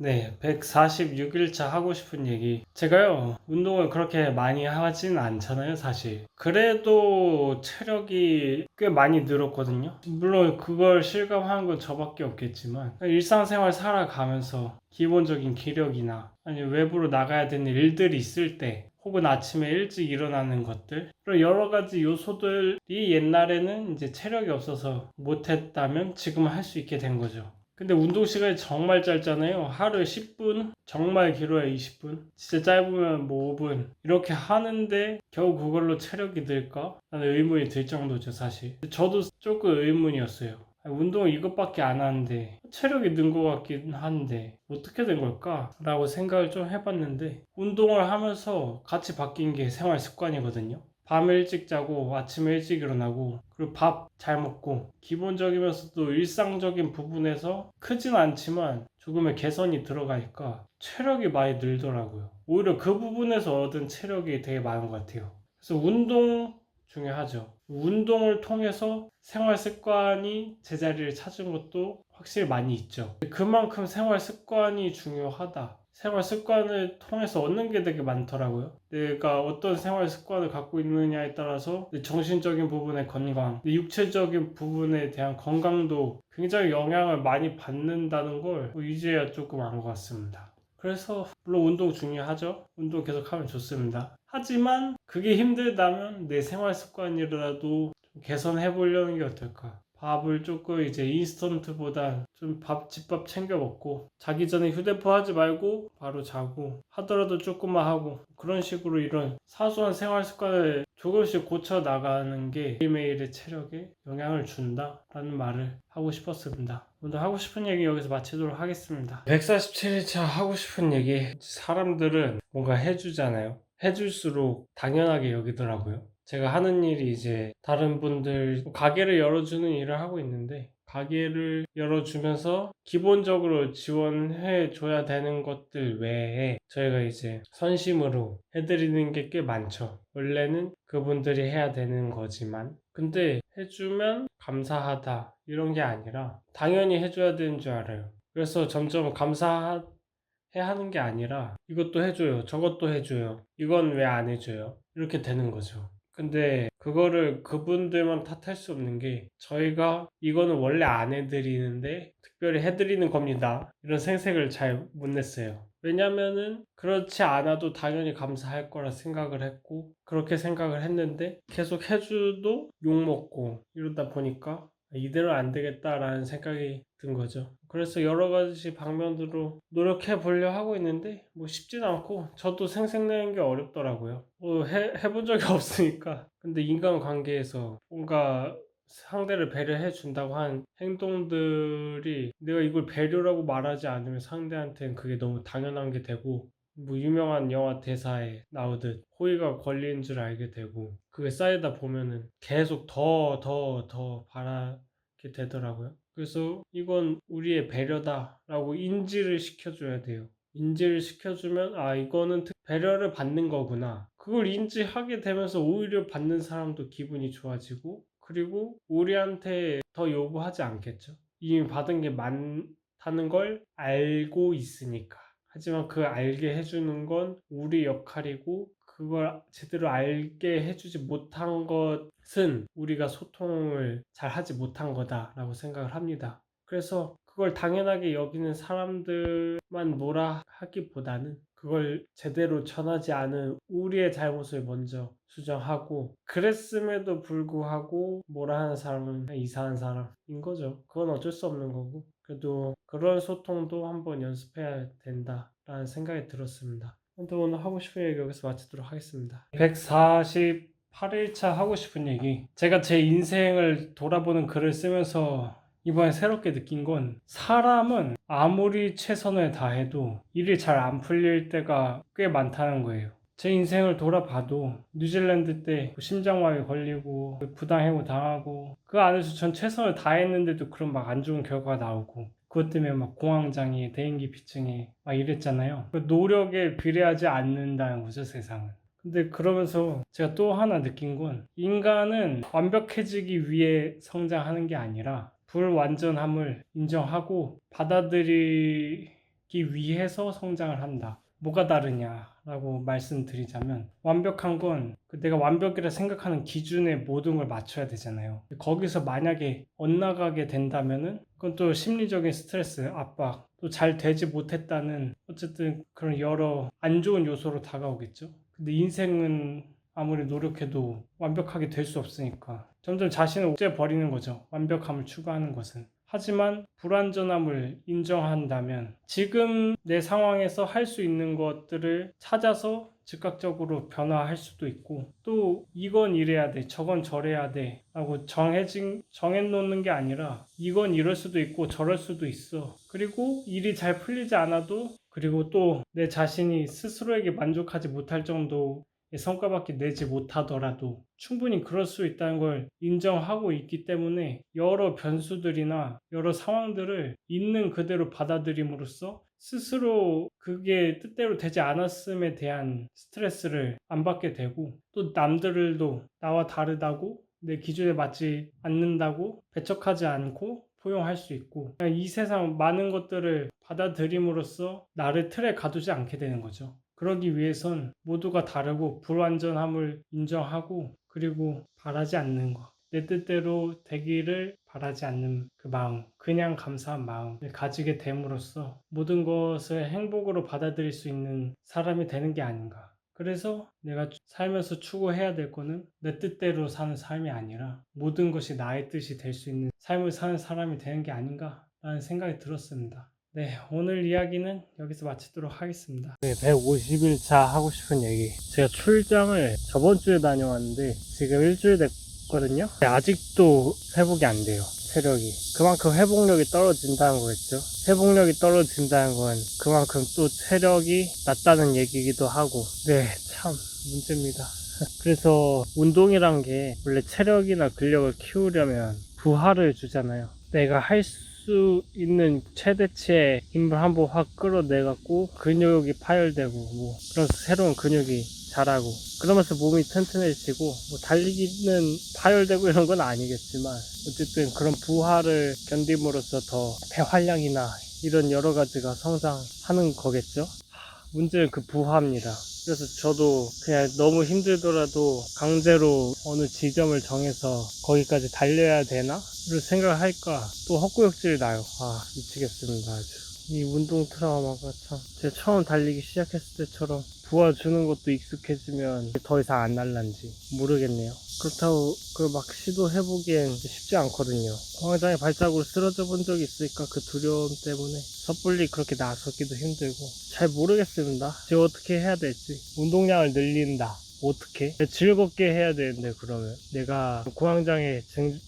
네, 146일차 하고 싶은 얘기. 제가요, 운동을 그렇게 많이 하진 않잖아요, 사실. 그래도 체력이 꽤 많이 늘었거든요. 물론 그걸 실감하는 건 저밖에 없겠지만, 일상생활 살아가면서 기본적인 기력이나, 아니 외부로 나가야 되는 일들이 있을 때, 혹은 아침에 일찍 일어나는 것들, 그런 여러 가지 요소들이 옛날에는 이제 체력이 없어서 못했다면 지금 할 수 있게 된 거죠. 근데 운동 시간이 정말 짧잖아요. 하루에 10분, 정말 길어야 20분, 진짜 짧으면 뭐 5분 이렇게 하는데 겨우 그걸로 체력이 늘까? 라는 의문이 들 정도죠, 사실. 저도 조금 의문이었어요. 운동을 이것밖에 안 하는데 체력이 는 것 같긴 한데 어떻게 된 걸까? 라고 생각을 좀 해봤는데, 운동을 하면서 같이 바뀐 게 생활 습관이거든요. 밤에 일찍 자고 아침에 일찍 일어나고, 그리고 밥 잘 먹고, 기본적이면서도 일상적인 부분에서 크진 않지만 조금의 개선이 들어가니까 체력이 많이 늘더라고요. 오히려 그 부분에서 얻은 체력이 되게 많은 것 같아요. 그래서 운동 중요하죠. 운동을 통해서 생활 습관이 제자리를 찾은 것도 확실히 많이 있죠. 그만큼 생활 습관이 중요하다. 생활 습관을 통해서 얻는 게 되게 많더라고요. 내가 어떤 생활 습관을 갖고 있느냐에 따라서 내 정신적인 부분의 건강, 내 육체적인 부분에 대한 건강도 굉장히 영향을 많이 받는다는 걸 이제야 조금 안 것 같습니다. 그래서 물론 운동 중요하죠. 운동 계속하면 좋습니다. 하지만 그게 힘들다면 내 생활 습관이라도 좀 개선해 보려는 게 어떨까? 밥을 조금 이제 인스턴트보다 좀 집밥 챙겨 먹고, 자기 전에 휴대폰 하지 말고 바로 자고, 하더라도 조금만 하고, 그런 식으로 이런 사소한 생활 습관을 조금씩 고쳐 나가는 게 매일매일의 체력에 영향을 준다라는 말을 하고 싶었습니다. 오늘 하고 싶은 얘기 여기서 마치도록 하겠습니다. 147일차 하고 싶은 얘기. 사람들은 뭔가 해주잖아요. 해줄수록 당연하게 여기더라고요. 제가 하는 일이 이제 다른 분들 가게를 열어주는 일을 하고 있는데, 가게를 열어주면서 기본적으로 지원해 줘야 되는 것들 외에 저희가 이제 선심으로 해드리는 게 꽤 많죠. 원래는 그분들이 해야 되는 거지만, 근데 해주면 감사하다 이런 게 아니라 당연히 해줘야 되는 줄 알아요. 그래서 점점 감사해 하는 게 아니라 이것도 해줘요, 저것도 해줘요, 이건 왜 안 해줘요, 이렇게 되는 거죠. 근데 그거를 그분들만 탓할 수 없는 게, 저희가 이거는 원래 안 해드리는데 특별히 해드리는 겁니다 이런 생색을 잘 못 냈어요. 왜냐면은 그렇지 않아도 당연히 감사할 거라 생각을 했고, 그렇게 생각을 했는데 계속 해줘도 욕먹고 이러다 보니까 이대로 안 되겠다라는 생각이 든 거죠. 그래서 여러 가지 방면으로 노력해 보려 하고 있는데 뭐 쉽진 않고, 저도 생색내는 게 어렵더라고요. 해본 적이 없으니까. 근데 인간관계에서 뭔가 상대를 배려해 준다고 한 행동들이, 내가 이걸 배려라고 말하지 않으면 상대한테는 그게 너무 당연한 게 되고, 뭐 유명한 영화 대사에 나오듯 호의가 권리인 줄 알게 되고, 그게 쌓이다 보면은 계속 더 바라게 되더라고요. 그래서 이건 우리의 배려다라고 인지를 시켜줘야 돼요. 인지를 시켜주면, 아, 이거는 배려를 받는 거구나. 그걸 인지하게 되면서 오히려 받는 사람도 기분이 좋아지고, 그리고 우리한테 더 요구하지 않겠죠. 이미 받은 게 많다는 걸 알고 있으니까. 하지만 그 알게 해주는 건 우리 역할이고, 그걸 제대로 알게 해주지 못한 것은 우리가 소통을 잘 하지 못한 거다라고 생각을 합니다. 그래서 그걸 당연하게 여기는 사람들만 뭐라 하기보다는, 그걸 제대로 전하지 않은 우리의 잘못을 먼저 수정하고, 그랬음에도 불구하고 뭐라 하는 사람은 이상한 사람인 거죠. 그건 어쩔 수 없는 거고, 그래도 그런 소통도 한번 연습해야 된다라는 생각이 들었습니다. 근데 오늘 하고 싶은 얘기 여기서 마치도록 하겠습니다. 148일차 하고 싶은 얘기. 제가 제 인생을 돌아보는 글을 쓰면서 이번에 새롭게 느낀 건, 사람은 아무리 최선을 다해도 일이 잘 안 풀릴 때가 꽤 많다는 거예요. 제 인생을 돌아봐도 뉴질랜드 때 심장마비 걸리고 부당해고 당하고, 그 안에서 전 최선을 다했는데도 그런 막 안 좋은 결과가 나오고, 그것 때문에 막 공황장애, 대인기 피증에 막 이랬잖아요. 그 노력에 비례하지 않는다는 거죠, 세상은. 근데 그러면서 제가 또 하나 느낀 건, 인간은 완벽해지기 위해 성장하는 게 아니라 불완전함을 인정하고 받아들이기 위해서 성장을 한다. 뭐가 다르냐라고 말씀드리자면, 완벽한 건 내가 완벽이라 생각하는 기준에 모든 걸 맞춰야 되잖아요. 거기서 만약에 엇나가게 된다면은 그건 또 심리적인 스트레스, 압박, 또 잘 되지 못했다는 어쨌든 그런 여러 안 좋은 요소로 다가오겠죠. 근데 인생은 아무리 노력해도 완벽하게 될 수 없으니까 점점 자신을 없애버리는 거죠. 완벽함을 추구하는 것은. 하지만 불완전함을 인정한다면 지금 내 상황에서 할 수 있는 것들을 찾아서 즉각적으로 변화할 수도 있고, 또 이건 이래야 돼, 저건 저래야 돼 라고 정해놓는 게 아니라 이건 이럴 수도 있고 저럴 수도 있어. 그리고 일이 잘 풀리지 않아도, 그리고 또 내 자신이 스스로에게 만족하지 못할 정도 성과밖에 내지 못하더라도 충분히 그럴 수 있다는 걸 인정하고 있기 때문에 여러 변수들이나 여러 상황들을 있는 그대로 받아들임으로써 스스로 그게 뜻대로 되지 않았음에 대한 스트레스를 안 받게 되고, 또 남들도 나와 다르다고 내 기준에 맞지 않는다고 배척하지 않고 포용할 수 있고, 이 세상 많은 것들을 받아들임으로써 나를 틀에 가두지 않게 되는 거죠. 그러기 위해선 모두가 다르고 불완전함을 인정하고, 그리고 바라지 않는 것, 내 뜻대로 되기를 바라지 않는 그 마음, 그냥 감사한 마음을 가지게 됨으로써 모든 것을 행복으로 받아들일 수 있는 사람이 되는 게 아닌가. 그래서 내가 살면서 추구해야 될 거는 내 뜻대로 사는 삶이 아니라 모든 것이 나의 뜻이 될 수 있는 삶을 사는 사람이 되는 게 아닌가라는 생각이 들었습니다. 네, 오늘 이야기는 여기서 마치도록 하겠습니다. 네, 150일차 하고 싶은 얘기. 제가 출장을 저번 주에 다녀왔는데 지금 일주일 됐거든요. 아직도 회복이 안 돼요. 체력이. 그만큼 회복력이 떨어진다는 거겠죠. 회복력이 떨어진다는 건 그만큼 또 체력이 낮다는 얘기이기도 하고. 네, 참 문제입니다. 그래서 운동이란 게 원래 체력이나 근력을 키우려면 부하를 주잖아요. 내가 할 수 있는 최대치의 힘을 한번 확 끌어내갖고 근육이 파열되고, 뭐 그러면서 새로운 근육이 자라고, 그러면서 몸이 튼튼해지고, 뭐 달리기는 파열되고 이런 건 아니겠지만 어쨌든 그런 부하를 견딤으로써 더 폐활량이나 이런 여러 가지가 성장하는 거겠죠. 문제는 그 부하입니다. 그래서 저도 그냥 너무 힘들더라도 강제로 어느 지점을 정해서 거기까지 달려야 되나? 이런 생각을 할까? 또 헛구역질이 나요. 미치겠습니다, 아주. 이 운동 트라우마가 참. 제가 처음 달리기 시작했을 때처럼 부하 주는 것도 익숙해지면 더 이상 안 날란지 모르겠네요. 그렇다고 막 시도해보기엔 쉽지 않거든요. 공황장애 발작으로 쓰러져 본 적이 있으니까 그 두려움 때문에 섣불리 그렇게 나서기도 힘들고 잘 모르겠습니다. 제가 어떻게 해야 될지. 운동량을 늘린다. 어떻게? 즐겁게 해야 되는데, 그러면 내가 공황장애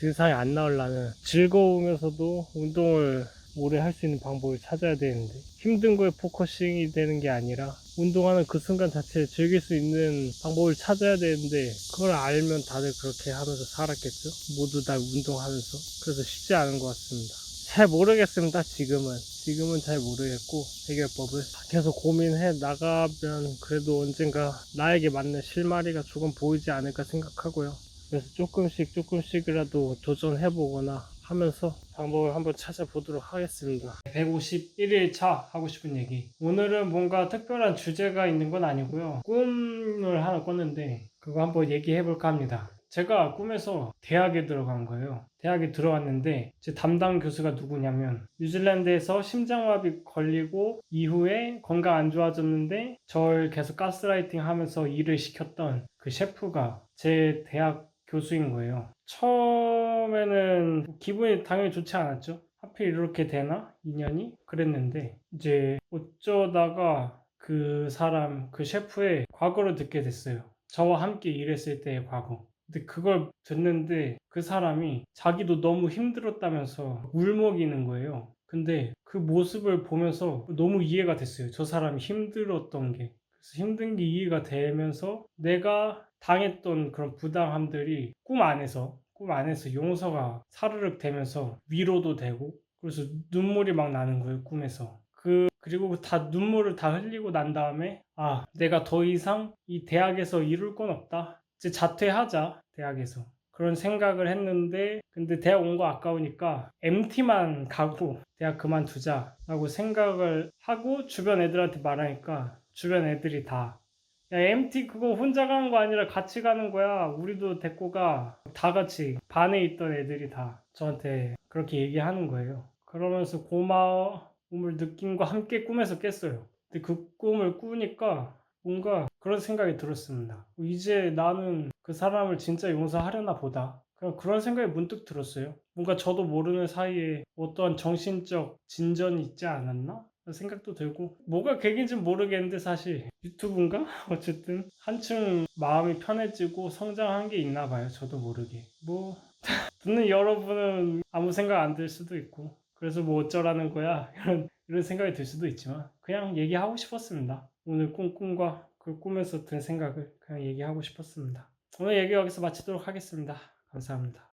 증상이 안 나오려면 즐거우면서도 운동을 오래 할 수 있는 방법을 찾아야 되는데, 힘든 거에 포커싱이 되는 게 아니라 운동하는 그 순간 자체를 즐길 수 있는 방법을 찾아야 되는데, 그걸 알면 다들 그렇게 하면서 살았겠죠? 모두 다 운동하면서. 그래서 쉽지 않은 것 같습니다. 잘 모르겠습니다. 지금은 잘 모르겠고, 해결법을 계속 고민해 나가면 그래도 언젠가 나에게 맞는 실마리가 조금 보이지 않을까 생각하고요. 그래서 조금씩이라도 도전해보거나 하면서 방법을 한번 찾아보도록 하겠습니다. 151일차 하고 싶은 얘기. 오늘은 뭔가 특별한 주제가 있는 건 아니고요. 꿈을 하나 꿨는데 그거 한번 얘기해볼까 합니다. 제가 꿈에서 대학에 들어간 거예요. 대학에 들어왔는데 제 담당 교수가 누구냐면, 뉴질랜드에서 심장마비 걸리고 이후에 건강 안 좋아졌는데 절 계속 가스라이팅 하면서 일을 시켰던 그 셰프가 제 대학 교수인 거예요. 처음에는 기분이 당연히 좋지 않았죠. 하필 이렇게 되나? 인연이? 그랬는데 이제 어쩌다가 그 사람, 그 셰프의 과거를 듣게 됐어요. 저와 함께 일했을 때의 과거. 근데 그걸 듣는데 그 사람이 자기도 너무 힘들었다면서 울먹이는 거예요. 근데 그 모습을 보면서 너무 이해가 됐어요. 저 사람이 힘들었던 게. 그래서 힘든 게 이해가 되면서 내가 당했던 그런 부당함들이 꿈 안에서 용서가 사르륵 되면서 위로도 되고, 그래서 눈물이 막 나는 거예요, 꿈에서. 그리고 다 눈물을 다 흘리고 난 다음에, 내가 더 이상 이 대학에서 이룰 건 없다. 이제 자퇴하자, 대학에서. 그런 생각을 했는데 근데 대학 온 거 아까우니까 MT만 가고 대학 그만두자라고 생각을 하고 주변 애들한테 말하니까 주변 애들이 다 야, MT 그거 혼자 가는 거 아니라 같이 가는 거야. 우리도 데리고 가. 다 같이 반에 있던 애들이 다 저한테 그렇게 얘기하는 거예요. 그러면서 고마움을 느낀과 함께 꿈에서 깼어요. 근데 그 꿈을 꾸니까 뭔가 그런 생각이 들었습니다. 이제 나는 그 사람을 진짜 용서하려나 보다. 그런 생각이 문득 들었어요. 뭔가 저도 모르는 사이에 어떠한 정신적 진전이 있지 않았나? 생각도 들고 뭐가 계기인지는 모르겠는데 사실 유튜브인가? 어쨌든 한층 마음이 편해지고 성장한 게 있나 봐요. 저도 모르게. 뭐 듣는 여러분은 아무 생각 안 들 수도 있고 그래서 뭐 어쩌라는 거야 이런 생각이 들 수도 있지만 그냥 얘기하고 싶었습니다. 오늘 꿈과 그 꿈에서 든 생각을 그냥 얘기하고 싶었습니다. 오늘 얘기 여기서 마치도록 하겠습니다. 감사합니다.